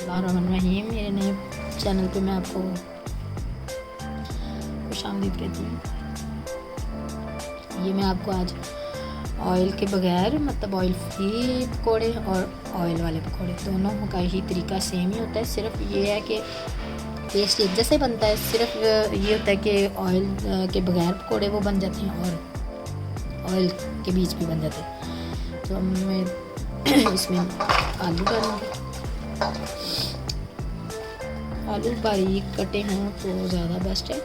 बिस्मिल्लाहिर्रहमानिर्रहीम। मेरे नए चैनल पे मैं आपको खुशामदीद कहती हूँ। ये मैं आपको आज ऑयल के बगैर मतलब ऑयल फ्री पकौड़े और ऑयल वाले पकौड़े दोनों का ही तरीका सेम ही होता है। सिर्फ ये है कि टेस्ट एक जैसे बनता है। सिर्फ ये होता है कि ऑयल के बगैर पकौड़े वो बन जाते हैं और ऑयल के बीच भी बन जाते हैं। तो मैं इसमें आलू डालूँगी। आलू बारीक कटे हों तो ज़्यादा बेस्ट है।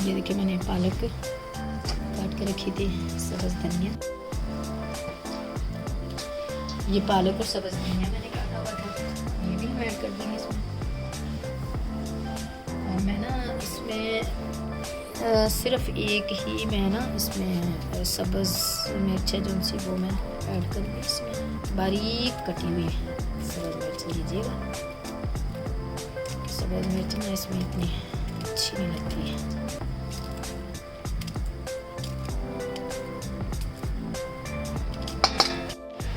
ये देखिए मैंने पालक काट के रखी थी, सब्ज़ धनिया, ये पालक और सब्ज़ धनिया मैंने काटा हुआ था, ये भी हम ऐड कर देंगे इसमें। और मैं ना इसमें सिर्फ एक ही मैं ना इसमें सब्ज़ मिर्च है जो सी वो मैं ऐड करूँगी। इसमें बारीक कटी हुई सब्ज़ मिर्च लीजिएगा। सब्ज़ मिर्च ना इसमें इतनी अच्छी नहीं लगती है।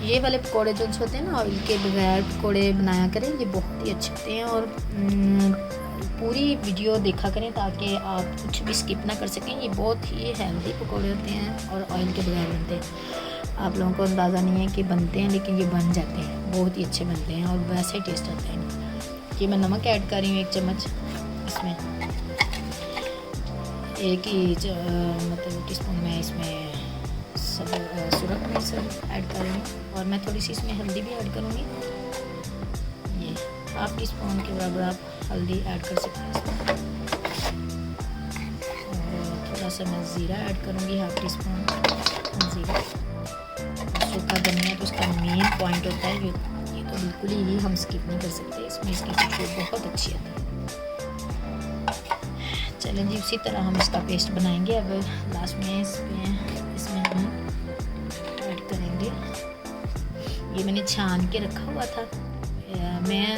ये वाले पकोड़े जो होते हैं ना ऑयल के बगैर पकोड़े बनाया करें, ये बहुत ही अच्छे होते हैं। और पूरी वीडियो देखा करें ताकि आप कुछ भी स्किप ना कर सकें। ये बहुत ही हेल्दी पकोड़े होते हैं और ऑयल के बगैर बनते हैं। आप लोगों को अंदाज़ा नहीं है कि बनते हैं, लेकिन ये बन जाते हैं, बहुत ही अच्छे बनते हैं और वैसे ही टेस्ट आता है। ये मैं नमक ऐड कर रही हूँ 1 चम्मच इसमें, एक ही मतलब टीस्पून में इसमें सूरत मिर्च ऐड कर रही हूँ। और मैं थोड़ी सी इसमें हल्दी भी ऐड करूँगी। ये 1/2 टीस्पून के बराबर आप हल्दी ऐड कर सकते हैं इसमें। और थोड़ा सा मैं ज़ीरा ऐड करूँगी, 1/2 टीस्पून ज़ीरा। सूखा धनिया तो उसका मेन पॉइंट होता है, ये तो बिल्कुल ही हम स्किप नहीं कर सकते। इसमें इसकी खुशबू बहुत अच्छी आती है। चलें जी, उसी तरह हम इसका पेस्ट बनाएंगे। अब लास्ट में इसमें हम ऐड करेंगे, ये मैंने छान के रखा हुआ था। मैं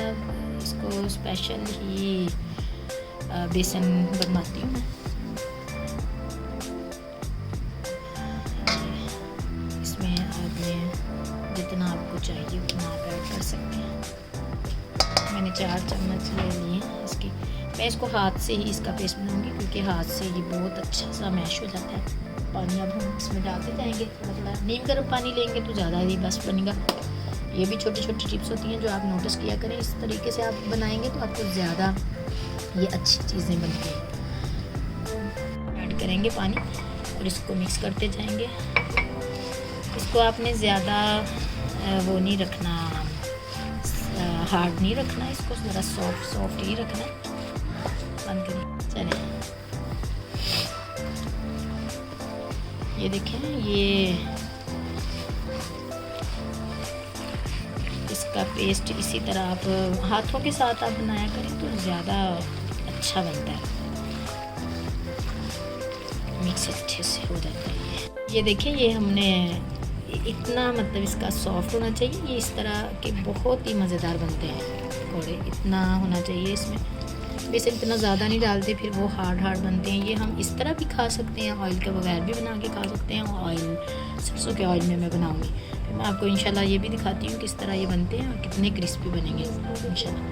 इसको स्पेशल ही बेसन बनवाती हूँ मैं। इसमें आपने जितना आपको चाहिए उतना आप ऐड कर सकते हैं। मैंने 4 चम्मच ले लिए हैं इसकी। मैं इसको हाथ से ही इसका पेस्ट बनाऊंगी क्योंकि हाथ से ये बहुत अच्छा सा मैश हो जाता है। पानी अब हम इसमें डालते जाएंगे थोड़ा थोड़ा। नीम गर्म पानी लेंगे तो ज़्यादा ही बेस्ट बनेगा। ये भी छोटी छोटी टिप्स होती हैं जो आप नोटिस किया करें। इस तरीके से आप बनाएंगे तो आपको ज़्यादा ये अच्छी चीज़ें बनती हैं। ऐड करेंगे पानी और इसको मिक्स करते जाएंगे। इसको आपने ज़्यादा वो नहीं रखना, हार्ड नहीं रखना, इसको ज़रा सॉफ्ट ही रखना है। बंद करिए। चलिए ये देखें, ये इसका पेस्ट इसी तरह आप हाथों के साथ आप बनाया करें तो ज़्यादा अच्छा बनता है, मिक्स अच्छे से हो जाता है। ये देखें, ये हमने इतना मतलब इसका सॉफ्ट होना चाहिए। ये इस तरह के बहुत ही मज़ेदार बनते हैं पकौड़े, इतना होना चाहिए इसमें। बेसन इतना ज़्यादा नहीं डालते, फिर वो हार्ड बनते हैं। ये हम इस तरह भी खा सकते हैं, ऑयल के बगैर भी बना के खा सकते हैं। ऑयल सरसों के ऑयल में मैं बनाऊंगी, फिर मैं आपको इंशाल्लाह ये भी दिखाती हूँ किस तरह ये बनते हैं और कितने क्रिस्पी बनेंगे इंशाल्लाह।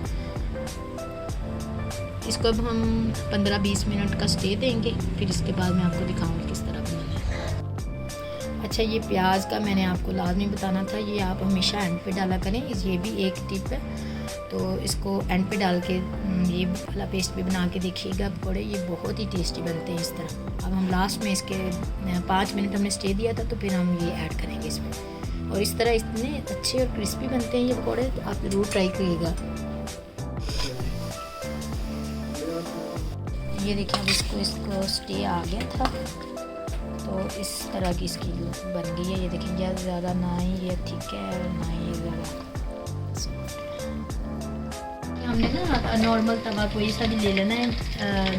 इसको अब हम 15-20 मिनट का स्टे देंगे, फिर इसके बाद मैं आपको दिखाऊँगी किस तरह बनाना है। अच्छा, ये प्याज का मैंने आपको लाजमी बताना था, ये आप हमेशा एंड पे डाला करें। ये भी एक टिप है, तो इसको एंड पे डाल के ये वाला पेस्ट भी बना के देखिएगा पकौड़े, ये बहुत ही टेस्टी बनते हैं इस तरह। अब हम लास्ट में इसके 5 मिनट हमने स्टे दिया था, तो फिर हम ये ऐड करेंगे इसमें। और इस तरह इतने अच्छे और क्रिस्पी बनते हैं ये पकौड़े, तो आप ज़रूर ट्राई करिएगा। ये देखिए, अब इसको स्टे आ गया था, तो इस तरह की इसकी बन गई है। ये देखें, ज़्यादा ना ही ये ठीक है और ना ही ज़्यादा। हमने ना नॉर्मल तवा कोई सा भी ले लेना है,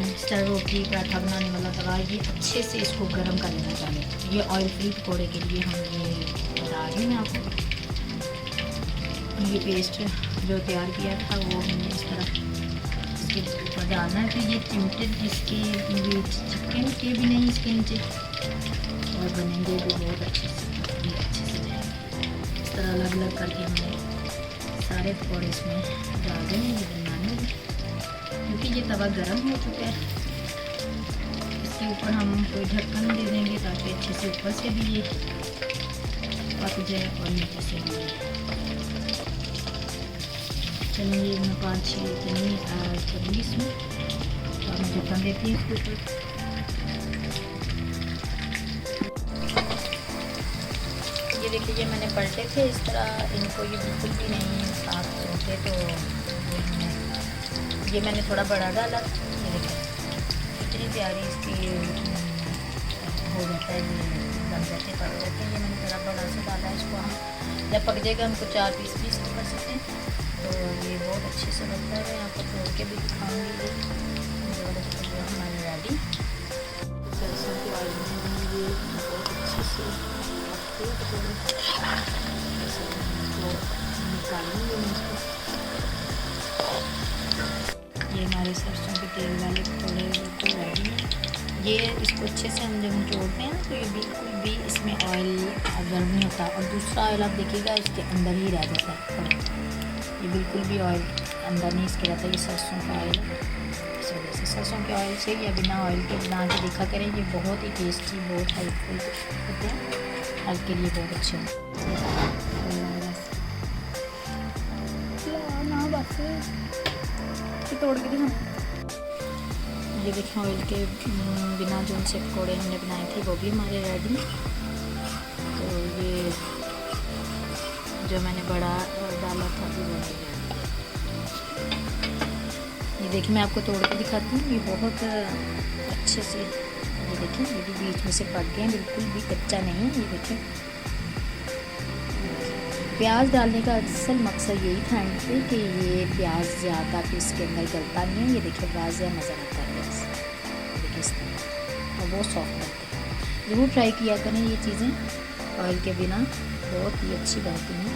जिस तरह रोटी पराठा बनाने वाला तवा, ये अच्छे से इसको गर्म कर लेना चाहिए। ये ऑयल फ्री पकौड़े के लिए हम ये बता रही हैं आपको। ये पेस्ट जो तैयार किया था वो हमने इस तरह इसके ऊपर डालना है। फिर ये चिमटे इसके चिकन के भी नहीं इसके नीचे, और बनेंगे भी बहुत अच्छे से। इस तरह अलग अलग करके हमने सारे पकौड़े इसमें डाल देंगे ये बनाने में, क्योंकि ये तवा गर्म हो चुका है। इसके ऊपर हम कोई ढक्कन दे देंगे ताकि अच्छे से ऊपर से भी ये पक जाए और नीचे से भी। चलिए मैं 5-6 इतनी करूँगी इसमें, और मैं ढक्कन देती हूँ इसके ऊपर। ये देखिए ये मैंने पलटे थे इस तरह, इनको ये बिल्कुल भी नहीं साफ होते, तो ये मैंने थोड़ा बड़ा डाला। ये देखिए इतनी प्यारी इसकी हो जाता है, ये बन जाते पक जाते हैं। ये मैंने थोड़ा बड़ा सा डाला, इसको हम जब पक जाएगा हमको 4 पीस कर सकते हैं, तो ये बहुत अच्छे से बनता है। यहाँ पर तोड़ के भी दिखाऊँगी। ये हमारी रेडी सरसों के ऑयल में ये बहुत अच्छे से निकालेंगे इसको। ये हमारे सरसों के तेल वाले पकौड़े बिल्कुल रेडी हैं। ये इसको अच्छे से हम जब निचोड़ते हैं तो ये बिल्कुल भी इसमें ऑयल गर्म नहीं होता, और दूसरा ऑयल आप देखिएगा इसके अंदर ही रह जाता है। ये बिल्कुल भी ऑयल अंदर नहीं इसके रहता, ये सरसों का ऑयल है। इस वजह से सरसों के ऑयल से या बिना ऑयल के बना के देखा करें, ये बहुत ही टेस्टी, बहुत हेल्पफुल होते हैं, हेल्थ के लिए बहुत अच्छे हैं। तोड़ के दिखा। ये देखिए ऑयल के बिना जो से पकौड़े हमने बनाए थे वो भी हमारे रेडी। तो ये जो मैंने बड़ा डाला था वो बन गया। ये देखिए मैं आपको तोड़ के दिखाती हूँ, ये बहुत अच्छे से, ये देखिए ये भी बीच में से पक गए हैं, बिल्कुल भी कच्चा नहीं है। ये देखिए प्याज डालने का असल मकसद यही था पे कि ये प्याज ज़्यादा फिर इसके अंदर गलता नहीं है। ये देखिए वाज़ेह नज़र आता है प्याज, देखिए इस तरह, और बहुत सॉफ्ट बनते हैं। ज़रूर ट्राई किया करें ये चीज़ें, ऑयल के बिना बहुत ही अच्छी बनती हैं।